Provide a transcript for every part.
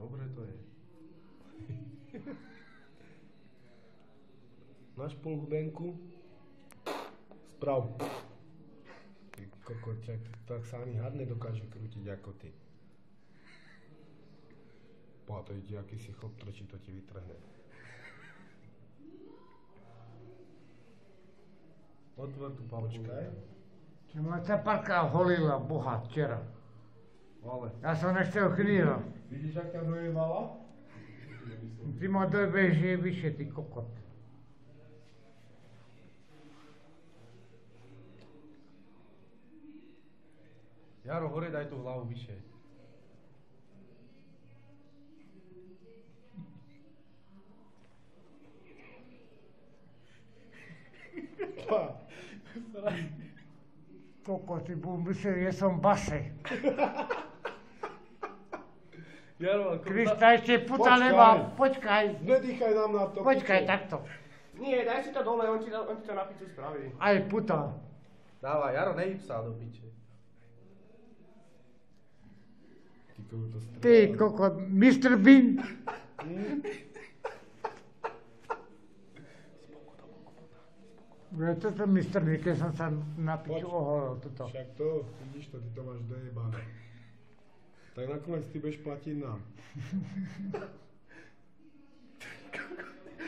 Dobre to je. Máš pol hubenku? Sprav. Ty kokočak, tak sa ani had nedokáže krútiť ako ty. To ide, aký si chlop trčí, to ti vytrhne. Otvor tú palčku. Ma sa parka holila Boha včera. Ale. Ja som nechcel chvíľa. Vidíš, ak ťa dojevala? Ty ma dojebeš vyššie, ty kokot. Jaro, hore daj tú hlavu vyššie. Kokot, ty budú myslieť, že som base. Jaro, Krista ešte puta nemá. Počkaj. Nedýchaj nám na to. Počkaj, takto. Nie, daj si to dole, on ti to na piču spraví. Aj puta. Dávaj, Jaro, nehyb sa do piče. Ty kokot, Mr. Bean. Toto Mr. Bean, keď som sa na piču oholil toto. Však to, vidíš to, ty to máš dojebané. Tak nakoniec ty budeš platiť nám.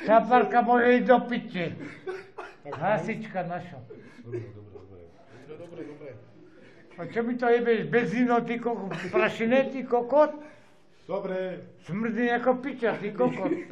Šaparka môže ísť do piče. Hasička naša. Dobre. A čo mi to jebeš benzíno, ty kokot, prašine, ty kokot? Dobre. Smrdí ako piča, ty kokot.